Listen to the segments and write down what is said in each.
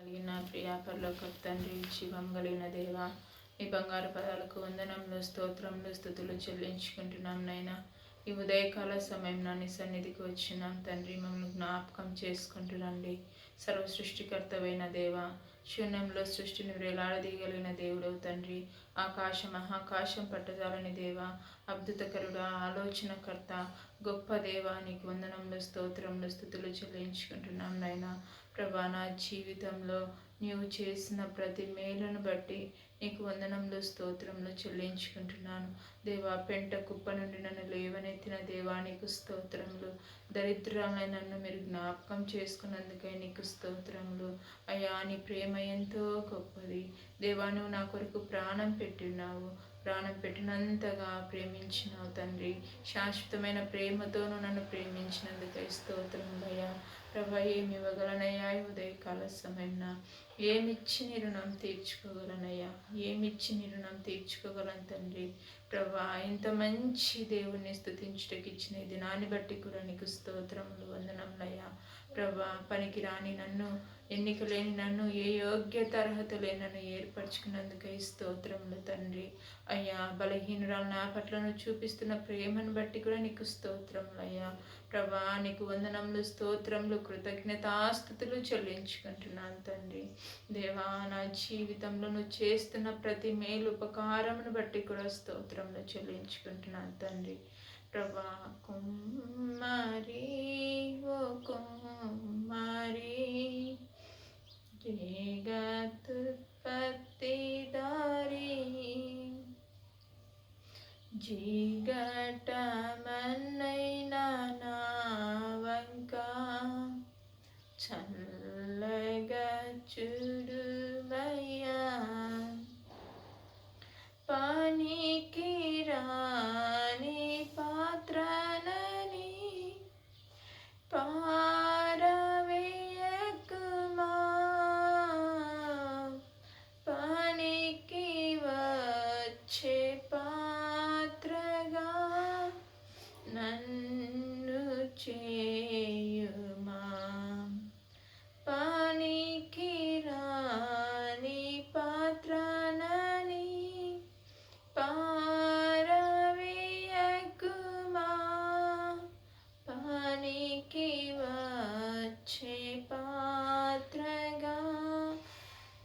కలిగిన ప్రియా పరలోకపు తండ్రి, జీవం కలిగిన దేవ, మీ బంగారు పదాలకు వందనములు, స్తోత్రములు, స్తుతులు చెల్లించుకుంటున్నాం నైనా. ఈ ఉదయకాల సమయం నీ సన్నిధికి వచ్చినాం తండ్రి. మమ్మల్ని జ్ఞాపకం చేసుకుంటురండి. సర్వ సృష్టికర్తవైన దేవ, శూన్యంలో సృష్టిని వేలాడదీయగలిగిన దేవుడవు తండ్రి. ఆకాశం మహాకాశం పట్టజాలని దేవ, అద్భుతకరుడా, ఆలోచనకర్త, గొప్ప దేవ, నీకు వందనములు, స్తోత్రములు, స్తుతులు చెల్లించుకుంటున్నాం నైనా. ప్రభా, నా జీవితంలో నీవు చేసిన ప్రతి మేలును బట్టి నీకు వందనములు, స్తోత్రములు చెల్లించుకుంటున్నాను దేవా. పెంట కుప్ప నుండి నన్ను లేవనెత్తిన దేవా, నీకు స్తోత్రములు. దరిద్రాలైన నన్ను మీరు జ్ఞాపకం చేసుకున్నందుకై నీకు స్తోత్రములు. అయ్యా, నీ ప్రేమ ఎంతో గొప్పది దేవా. నువ్వు నా కొరకు ప్రాణం పెట్టినావు, ప్రాణం పెట్టినంతగా ప్రేమించినావు తండ్రి. శాశ్వతమైన ప్రేమతోను నన్ను ప్రేమించినందుకై స్తోత్రములయ్యా. ప్రభా, ఏమి ఇవ్వగలనయ్యా ఈ ఉదయకాల సమయంన? ఏమిచ్చి నీ రుణం తీర్చుకోగలనయ్యా? ఏమిచ్చి నీ రుణం తీర్చుకోగలను తండ్రి. ప్రభా, ఇంత మంచి దేవుణ్ణి స్తుతించుటకు ఇచ్చిన ఈ దినాన్ని బట్టి కూడా నీకు స్తోత్రములు, వందనములయ్యా. ప్రభా, పనికి రాని నన్ను, ఎన్నిక లేని నన్ను, ఏ యోగ్యత అర్హత లేని నన్ను ఏర్పరచుకున్నందుకై స్తోత్రములు తండ్రి. అయ్యా, బలహీనురాలు నా పట్ల నువ్వు చూపిస్తున్న ప్రేమను బట్టి కూడా నీకు స్తోత్రములయ్యా. ప్రభా, నీకు వందనములు, స్తోత్రములు, కృతజ్ఞతాస్తుతులు చెల్లించుకుంటున్నాను తండ్రి. దేవా, నా జీవితంలో నువ్వు చేస్తున్న ప్రతి మేలు ఉపకారమును బట్టి కూడా స్తోత్రములు చెల్లించుకుంటున్నాను తండ్రి. ప్రభా, కుమ్మరి ఓ కుమ్మరి, జగతుత్పత్తి దారి, జిగటమన్నైనా నా వంక చల్లగా చూడుమయ్యా. పనికి రాని పాత్రలని పారవేయకుమా, పనికి వచ్చే పాత్రగా నన్ను చేయుమా. పనికి రాని పాత్రలని పారవేయకుమా, పనికి వచ్చే పాత్రగా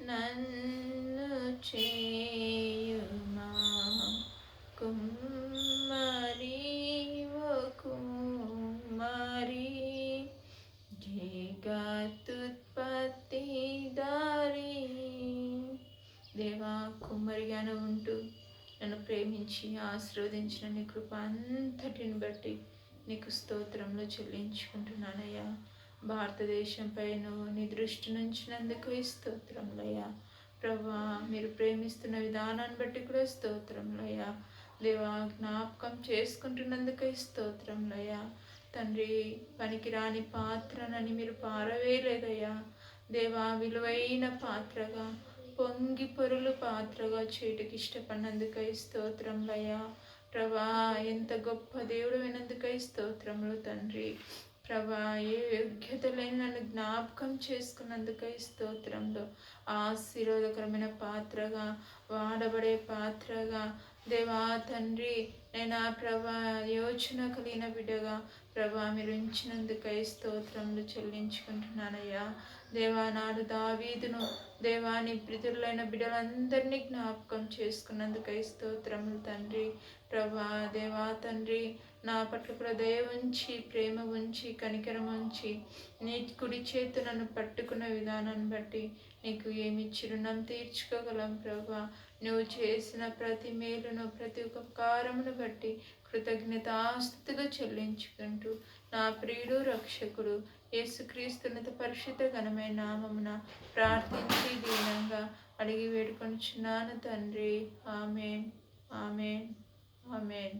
నన్ను చేయుమా. కుమ్మరి ఓ కుమ్మరి, జగతుత్పత్తి దారి. దేవా, కుమ్మరిగాను ఉంటూ నన్ను ప్రేమించి ఆశీర్వదించిన నీ కృప అంతటిని బట్టి నీకు స్తోత్రంలో చెల్లించుకుంటున్నానయ్యా. భారతదేశంపై నువ్వు నీ దృష్టి నుంచినందుకు స్తోత్రములయ్యా. ప్రభా, మీరు ప్రేమిస్తున్న విధానాన్ని బట్టి కూడా స్తోత్రములయ్యా. దేవా, జ్ఞాపకం చేసుకుంటున్నందుకై స్తోత్రములయ్యా. తండ్రి, పనికిరాని పాత్రనని మీరు పారవేయలేదయ్యా. దేవా, విలువైన పాత్రగా, పొంగి పొరులు పాత్రగా చేయటకి ఇష్టపడినందుకై స్తోత్రములయ్యా. ప్రభా, ఎంత గొప్ప దేవుడు వినందుకై స్తోత్రములు తండ్రి. ప్రభా, ఏ యోగ్యత లేని నన్ను జ్ఞాపకం చేసుకున్నందుకై స్తోత్రంలో ఆశీర్వాదకరమైన పాత్రగా, వాడబడే పాత్రగా దేవా తండ్రి, నేను ప్రభా యోచన కలిగిన బిడ్డగా ప్రభా మీరు ఉంచినందుకై స్తోత్రములు చెల్లించుకుంటున్నానయ్యా. దేవా, నాడు దావీదును దేవాని ప్రితులైన బిడ్డలందరినీ జ్ఞాపకం చేసుకున్నందుకై స్తోత్రములు తండ్రి. ప్రభా, దేవా తండ్రి, నా పట్ల కూడా దయ ఉంచి, ప్రేమ ఉంచి, కనికరం ఉంచి, నీ కుడి చేతు నన్ను పట్టుకున్న విధానాన్ని బట్టి నీకు ఏమిచ్చి రుణం తీర్చుకోగలం ప్రభా. నువ్వు చేసిన ప్రతి మేలును, ప్రతి ఉపకారమును బట్టి కృతజ్ఞతాస్తుతులు చెల్లించుకుంటూ నా ప్రియుడు రక్షకుడు యేసుక్రీస్తున్నత పరిశుద్ధ ఘనమైన నామమున ప్రార్థించి దీనంగా అడిగి వేడుకొనుచున్నాను తండ్రి. ఆమేన్, ఆమేన్, ఆమేన్.